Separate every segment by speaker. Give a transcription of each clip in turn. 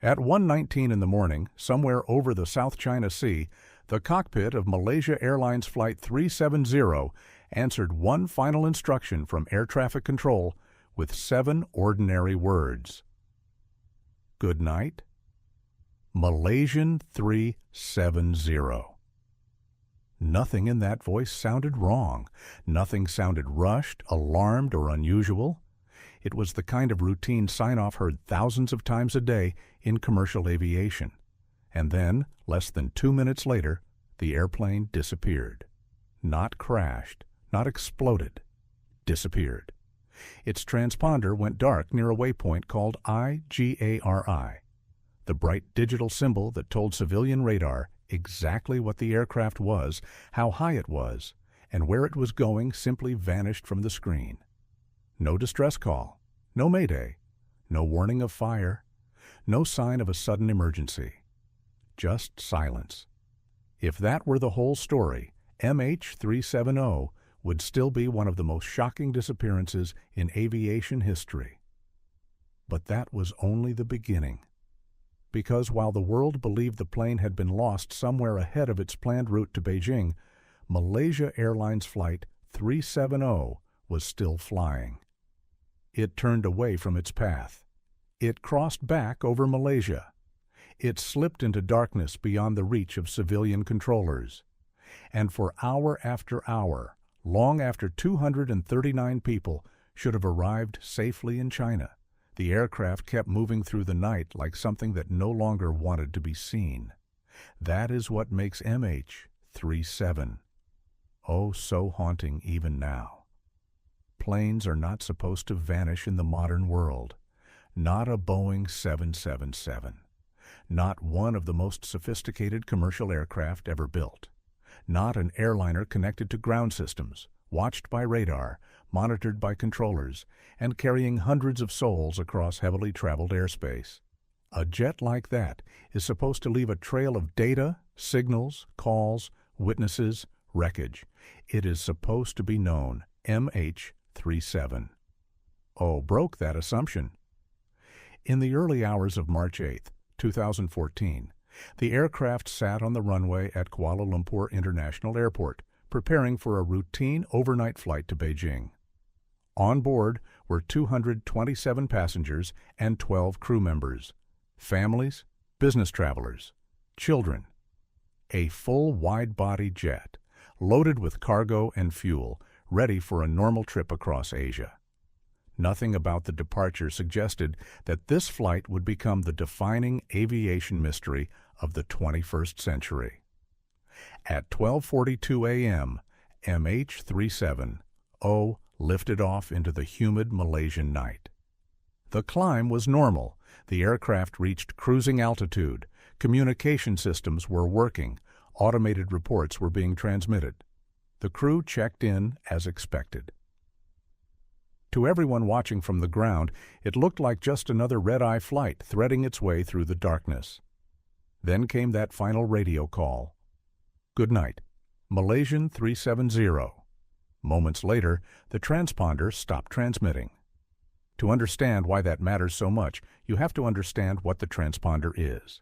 Speaker 1: At 1:19 in the morning, somewhere over the South China Sea, the cockpit of Malaysia Airlines Flight 370 answered one final instruction from air traffic control with 7 ordinary words. Good night. Malaysian 370. Nothing in that voice sounded wrong. Nothing sounded rushed, alarmed, or unusual. It was the kind of routine sign-off heard thousands of times a day in commercial aviation. And then, less than 2 minutes later, the airplane disappeared. Not crashed, not exploded. Disappeared. Its transponder went dark near a waypoint called IGARI, the bright digital symbol that told civilian radar exactly what the aircraft was, how high it was, and where it was going simply vanished from the screen. No distress call, no mayday, no warning of fire, no sign of a sudden emergency. Just silence. If that were the whole story, MH370 would still be one of the most shocking disappearances in aviation history. But that was only the beginning. Because while the world believed the plane had been lost somewhere ahead of its planned route to Beijing, Malaysia Airlines Flight 370 was still flying. It turned away from its path. It crossed back over Malaysia. It slipped into darkness beyond the reach of civilian controllers. And for hour after hour, long after 239 people should have arrived safely in China, the aircraft kept moving through the night like something that no longer wanted to be seen. That is what makes MH370 oh so haunting even now. Planes are not supposed to vanish in the modern world. Not a Boeing 777. Not one of the most sophisticated commercial aircraft ever built. Not an airliner connected to ground systems, watched by radar, monitored by controllers, and carrying hundreds of souls across heavily traveled airspace. A jet like that is supposed to leave a trail of data, signals, calls, witnesses, wreckage. It is supposed to be known. MH370. Oh, broke that assumption. In the early hours of March 8, 2014, the aircraft sat on the runway at Kuala Lumpur International Airport, preparing for a routine overnight flight to Beijing. On board were 227 passengers and 12 crew members, families, business travelers, children. A full wide-body jet, loaded with cargo and fuel, ready for a normal trip across Asia. Nothing about the departure suggested that this flight would become the defining aviation mystery of the 21st century. At 12:42 a.m., MH370 lifted off into the humid Malaysian night. The climb was normal. The aircraft reached cruising altitude. Communication systems were working. Automated reports were being transmitted. The crew checked in as expected. To everyone watching from the ground, it looked like just another red-eye flight threading its way through the darkness. Then came that final radio call. Good night. Malaysian 370. Moments later, the transponder stopped transmitting. To understand why that matters so much, you have to understand what the transponder is.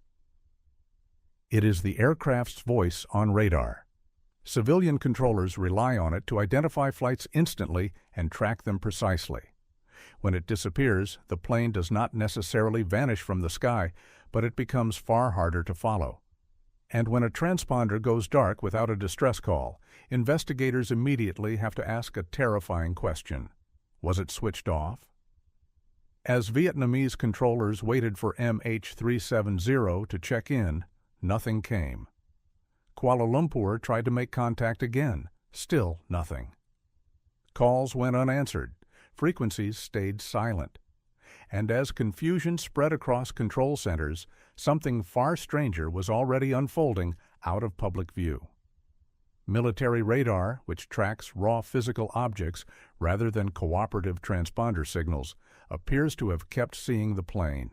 Speaker 1: It is the aircraft's voice on radar. Civilian controllers rely on it to identify flights instantly and track them precisely. When it disappears, the plane does not necessarily vanish from the sky, but it becomes far harder to follow. And when a transponder goes dark without a distress call, investigators immediately have to ask a terrifying question. Was it switched off? As Vietnamese controllers waited for MH370 to check in, nothing came. Kuala Lumpur tried to make contact again. Still nothing. Calls went unanswered. Frequencies stayed silent. And as confusion spread across control centers, something far stranger was already unfolding out of public view. Military radar, which tracks raw physical objects rather than cooperative transponder signals, appears to have kept seeing the plane.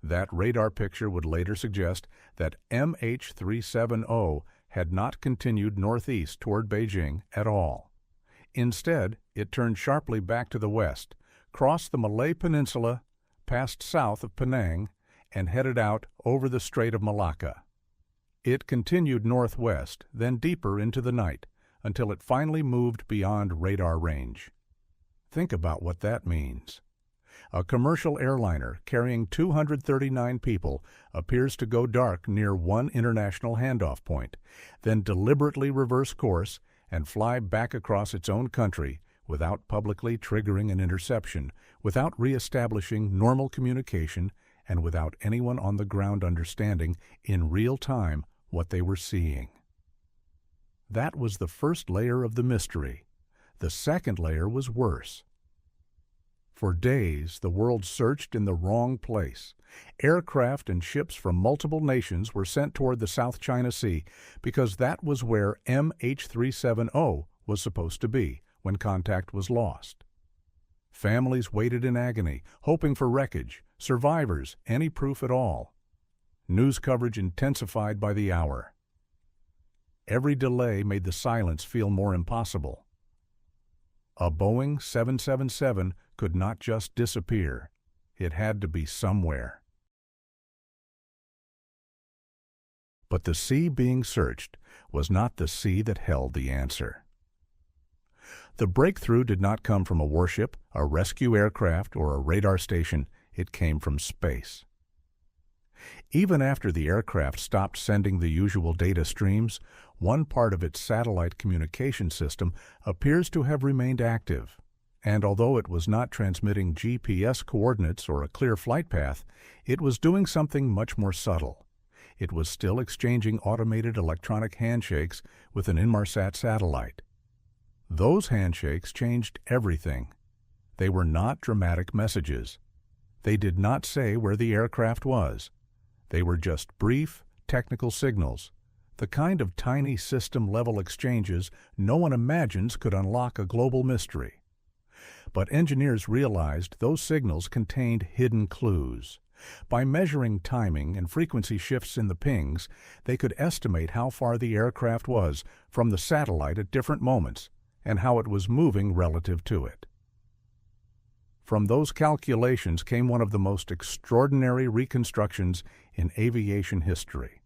Speaker 1: That radar picture would later suggest that MH370 had not continued northeast toward Beijing at all. Instead, it turned sharply back to the west, crossed the Malay Peninsula, passed south of Penang, and headed out over the Strait of Malacca. It continued northwest, then deeper into the night, until it finally moved beyond radar range. Think about what that means. A commercial airliner carrying 239 people appears to go dark near one international handoff point, then deliberately reverse course and fly back across its own country without publicly triggering an interception, without reestablishing normal communication, and without anyone on the ground understanding in real time what they were seeing. That was the first layer of the mystery. The second layer was worse. For days, the world searched in the wrong place. Aircraft and ships from multiple nations were sent toward the South China Sea because that was where MH370 was supposed to be when contact was lost. Families waited in agony, hoping for wreckage, survivors, any proof at all. News coverage intensified by the hour. Every delay made the silence feel more impossible. A Boeing 777 could not just disappear. It had to be somewhere. But the sea being searched was not the sea that held the answer. The breakthrough did not come from a warship, a rescue aircraft, or a radar station. It came from space. Even after the aircraft stopped sending the usual data streams, one part of its satellite communication system appears to have remained active. And although it was not transmitting GPS coordinates or a clear flight path, it was doing something much more subtle. It was still exchanging automated electronic handshakes with an Inmarsat satellite. Those handshakes changed everything. They were not dramatic messages. They did not say where the aircraft was. They were just brief, technical signals, the kind of tiny system-level exchanges no one imagines could unlock a global mystery. But engineers realized those signals contained hidden clues. By measuring timing and frequency shifts in the pings, they could estimate how far the aircraft was from the satellite at different moments and how it was moving relative to it. From those calculations came one of the most extraordinary reconstructions in aviation history.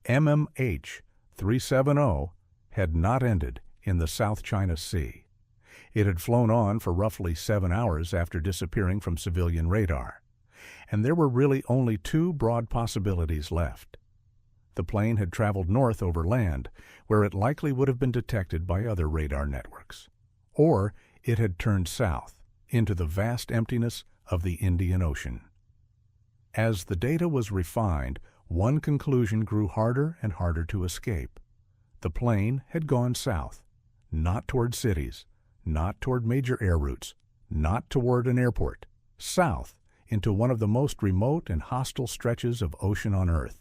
Speaker 1: MH370 had not ended in the South China Sea. It had flown on for roughly 7 hours after disappearing from civilian radar, and there were really only two broad possibilities left. The plane had traveled north over land, where it likely would have been detected by other radar networks, or it had turned south into the vast emptiness of the Indian Ocean. As the data was refined, one conclusion grew harder and harder to escape. The plane had gone south, not toward cities, not toward major air routes, not toward an airport, south into one of the most remote and hostile stretches of ocean on Earth.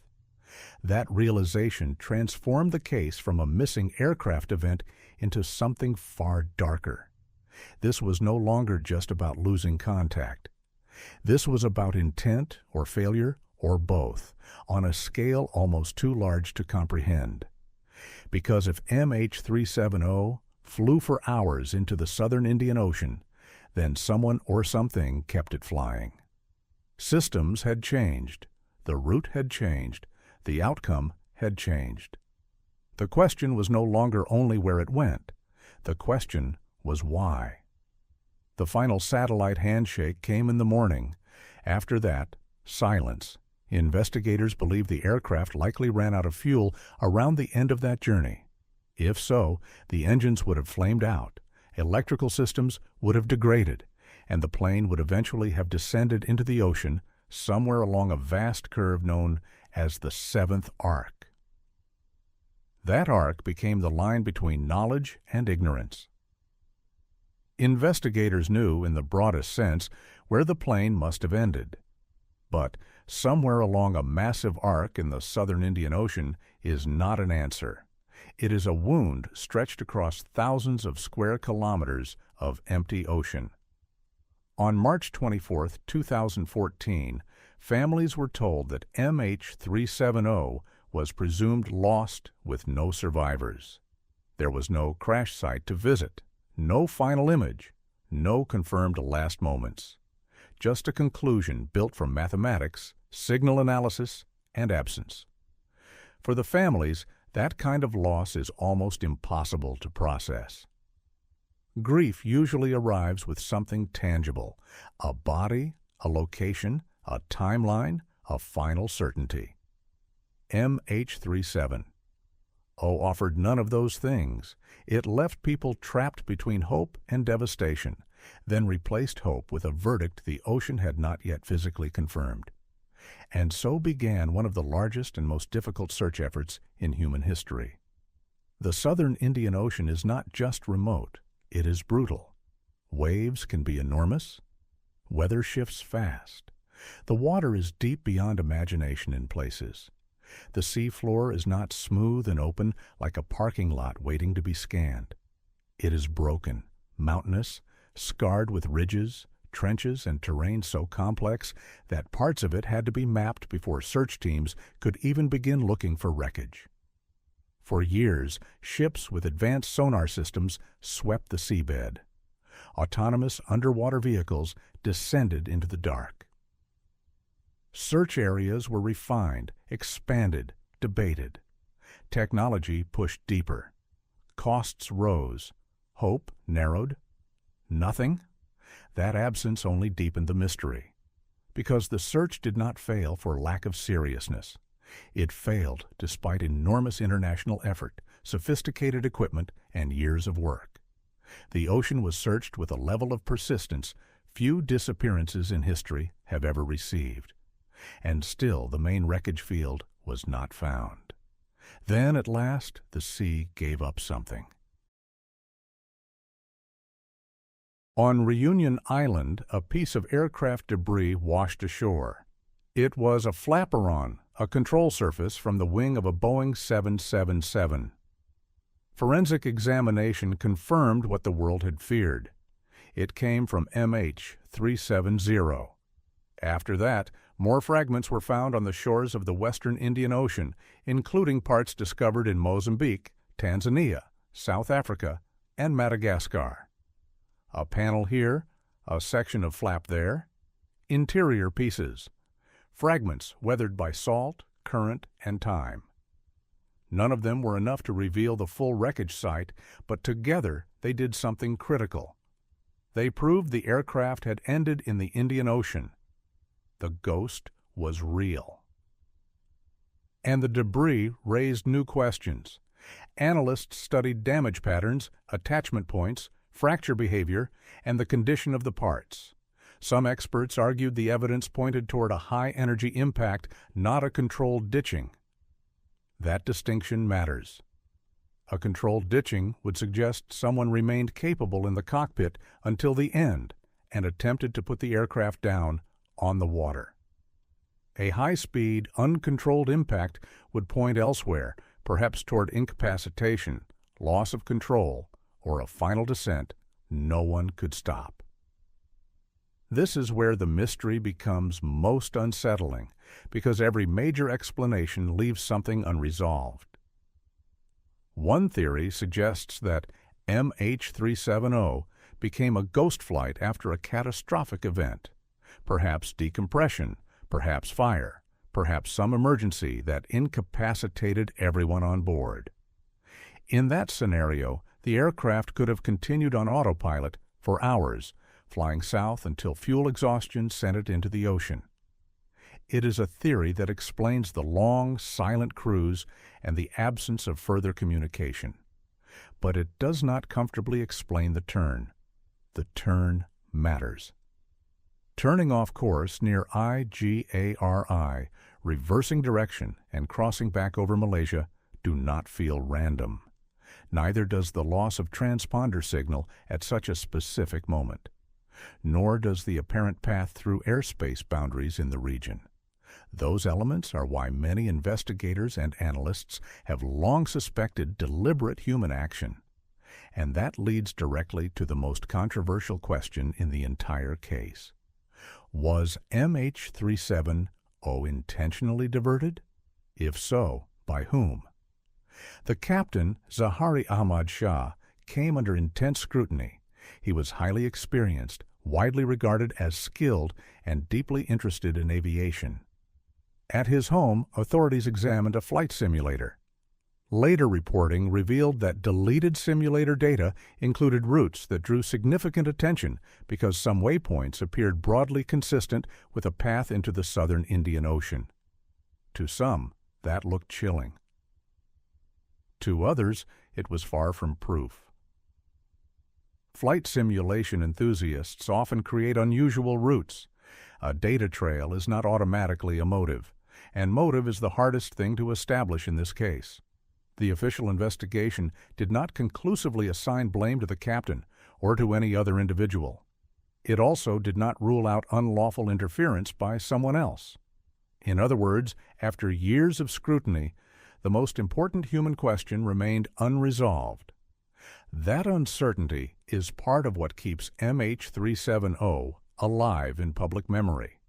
Speaker 1: That realization transformed the case from a missing aircraft event into something far darker. This was no longer just about losing contact. This was about intent or failure or both, on a scale almost too large to comprehend. Because if MH370 flew for hours into the southern Indian Ocean, then someone or something kept it flying. Systems had changed. The route had changed. The outcome had changed. The question was no longer only where it went. The question was why. The final satellite handshake came in the morning. After that, silence. Investigators believe the aircraft likely ran out of fuel around the end of that journey. If so, the engines would have flamed out, electrical systems would have degraded, and the plane would eventually have descended into the ocean somewhere along a vast curve known as the seventh arc. That arc became the line between knowledge and ignorance. Investigators knew, in the broadest sense, where the plane must have ended. But somewhere along a massive arc in the southern Indian Ocean is not an answer. It is a wound stretched across thousands of square kilometers of empty ocean. On March 24, 2014, families were told that MH370 was presumed lost with no survivors. There was no crash site to visit, no final image, no confirmed last moments. just a conclusion built from mathematics, signal analysis, and absence. For the families, that kind of loss is almost impossible to process. Grief usually arrives with something tangible, a body, a location, a timeline, a final certainty. MH370 offered none of those things. It left people trapped between hope and devastation, then replaced hope with a verdict the ocean had not yet physically confirmed. And so began one of the largest and most difficult search efforts in human history. The southern Indian Ocean is not just remote, it is brutal. Waves can be enormous. Weather shifts fast. The water is deep beyond imagination in places. The sea floor is not smooth and open like a parking lot waiting to be scanned. It is broken, mountainous, scarred with ridges, trenches, and terrain so complex that parts of it had to be mapped before search teams could even begin looking for wreckage. For years, ships with advanced sonar systems swept the seabed. Autonomous underwater vehicles descended into the dark. Search areas were refined, expanded, debated. Technology pushed deeper. Costs rose. Hope narrowed. Nothing? That absence only deepened the mystery. Because the search did not fail for lack of seriousness. It failed despite enormous international effort, sophisticated equipment, and years of work. The ocean was searched with a level of persistence few disappearances in history have ever received. And still the main wreckage field was not found. Then, at last, the sea gave up something. On Reunion Island, a piece of aircraft debris washed ashore. It was a flaperon, a control surface from the wing of a Boeing 777. Forensic examination confirmed what the world had feared. It came from MH370. After that, more fragments were found on the shores of the western Indian Ocean, including parts discovered in Mozambique, Tanzania, South Africa, and Madagascar. A panel here, a section of flap there, interior pieces, fragments weathered by salt, current, and time. None of them were enough to reveal the full wreckage site, but together they did something critical. They proved the aircraft had ended in the Indian Ocean. The ghost was real. And the debris raised new questions. Analysts studied damage patterns, attachment points, fracture behavior, and the condition of the parts. Some experts argued the evidence pointed toward a high-energy impact, not a controlled ditching. That distinction matters. A controlled ditching would suggest someone remained capable in the cockpit until the end and attempted to put the aircraft down on the water. A high-speed, uncontrolled impact would point elsewhere, perhaps toward incapacitation, loss of control, or a final descent no one could stop. This is where the mystery becomes most unsettling, because every major explanation leaves something unresolved. One theory suggests that MH370 became a ghost flight after a catastrophic event, perhaps decompression, perhaps fire, perhaps some emergency that incapacitated everyone on board. In that scenario, the aircraft could have continued on autopilot for hours, flying south until fuel exhaustion sent it into the ocean. It is a theory that explains the long, silent cruise and the absence of further communication. But it does not comfortably explain the turn. The turn matters. Turning off course near IGARI, reversing direction and crossing back over Malaysia do not feel random. Neither does the loss of transponder signal at such a specific moment. Nor does the apparent path through airspace boundaries in the region. Those elements are why many investigators and analysts have long suspected deliberate human action. And that leads directly to the most controversial question in the entire case. Was MH370 intentionally diverted? If so, by whom? The captain, Zahari Ahmad Shah, came under intense scrutiny. He was highly experienced, widely regarded as skilled and deeply interested in aviation. At his home, authorities examined a flight simulator. Later reporting revealed that deleted simulator data included routes that drew significant attention because some waypoints appeared broadly consistent with a path into the southern Indian Ocean. To some, that looked chilling. To others, it was far from proof. Flight simulation enthusiasts often create unusual routes. A data trail is not automatically a motive, and motive is the hardest thing to establish in this case. The official investigation did not conclusively assign blame to the captain or to any other individual. It also did not rule out unlawful interference by someone else. In other words, after years of scrutiny, the most important human question remained unresolved. That uncertainty is part of what keeps MH370 alive in public memory.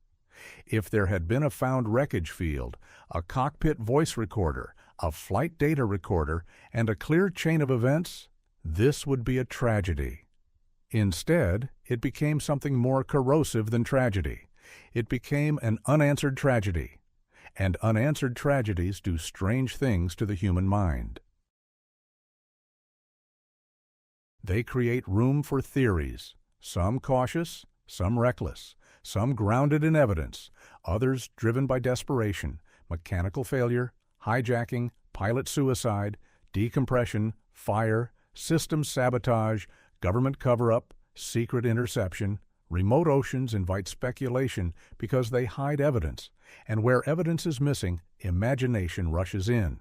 Speaker 1: If there had been a found wreckage field, a cockpit voice recorder, a flight data recorder, and a clear chain of events, this would be a tragedy. Instead, it became something more corrosive than tragedy. It became an unanswered tragedy. And unanswered tragedies do strange things to the human mind. They create room for theories, some cautious, some reckless, some grounded in evidence, others driven by desperation, mechanical failure, hijacking, pilot suicide, decompression, fire, system sabotage, government cover-up, secret interception. Remote oceans invite speculation because they hide evidence, and where evidence is missing, imagination rushes in.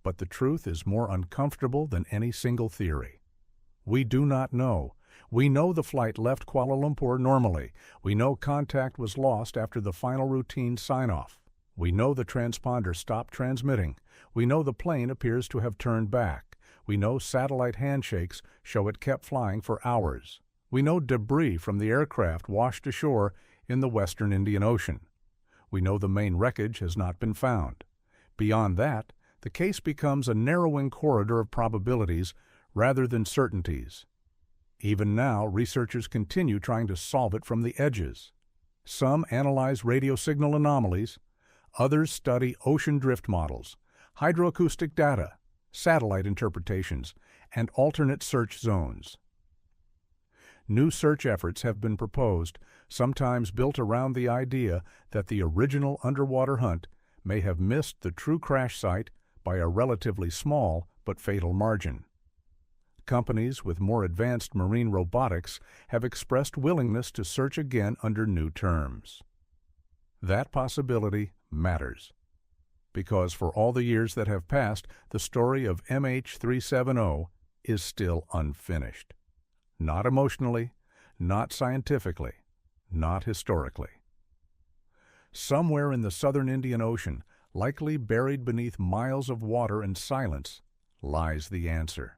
Speaker 1: But the truth is more uncomfortable than any single theory. We do not know. We know the flight left Kuala Lumpur normally. We know contact was lost after the final routine sign-off. We know the transponder stopped transmitting. We know the plane appears to have turned back. We know satellite handshakes show it kept flying for hours. We know debris from the aircraft washed ashore in the western Indian Ocean. We know the main wreckage has not been found. Beyond that, the case becomes a narrowing corridor of probabilities rather than certainties. Even now, researchers continue trying to solve it from the edges. Some analyze radio signal anomalies, others study ocean drift models, hydroacoustic data, satellite interpretations, and alternate search zones. New search efforts have been proposed, sometimes built around the idea that the original underwater hunt may have missed the true crash site by a relatively small but fatal margin. Companies with more advanced marine robotics have expressed willingness to search again under new terms. That possibility matters, because for all the years that have passed, the story of MH370 is still unfinished. Not emotionally, not scientifically, not historically. Somewhere in the southern Indian Ocean, likely buried beneath miles of water and silence, lies the answer.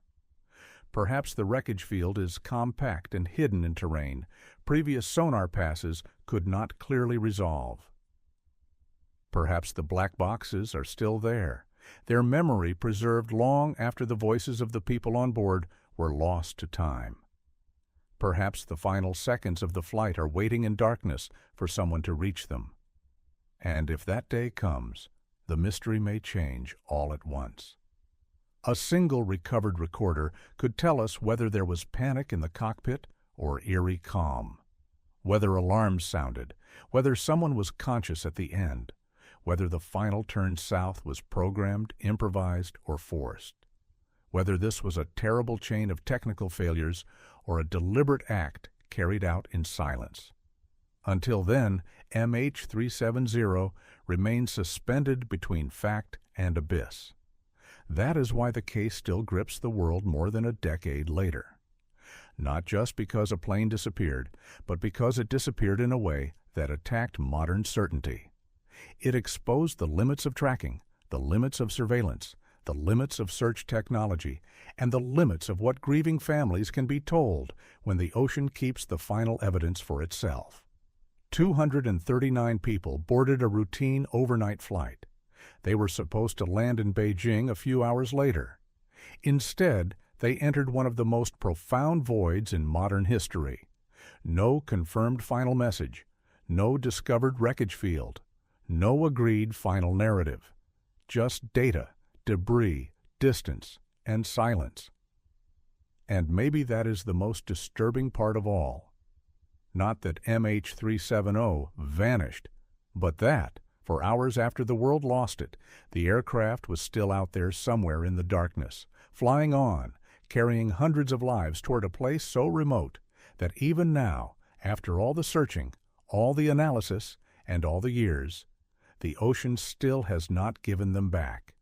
Speaker 1: Perhaps the wreckage field is compact and hidden in terrain previous sonar passes could not clearly resolve. Perhaps the black boxes are still there, their memory preserved long after the voices of the people on board were lost to time. Perhaps the final seconds of the flight are waiting in darkness for someone to reach them. And if that day comes, the mystery may change all at once. A single recovered recorder could tell us whether there was panic in the cockpit or eerie calm, whether alarms sounded, whether someone was conscious at the end, whether the final turn south was programmed, improvised, or forced, whether this was a terrible chain of technical failures or a deliberate act carried out in silence. Until then, MH370 remains suspended between fact and abyss. That is why the case still grips the world more than a decade later. Not just because a plane disappeared, but because it disappeared in a way that attacked modern certainty. It exposed the limits of tracking, the limits of surveillance, the limits of search technology, and the limits of what grieving families can be told when the ocean keeps the final evidence for itself. 239 people boarded a routine overnight flight. They were supposed to land in Beijing a few hours later. Instead, they entered one of the most profound voids in modern history. No confirmed final message, no discovered wreckage field, no agreed final narrative. Just data, debris, distance, and silence. And maybe that is the most disturbing part of all. Not that MH370 vanished, but that, for hours after the world lost it, the aircraft was still out there somewhere in the darkness, flying on, carrying hundreds of lives toward a place so remote that even now, after all the searching, all the analysis, and all the years, the ocean still has not given them back.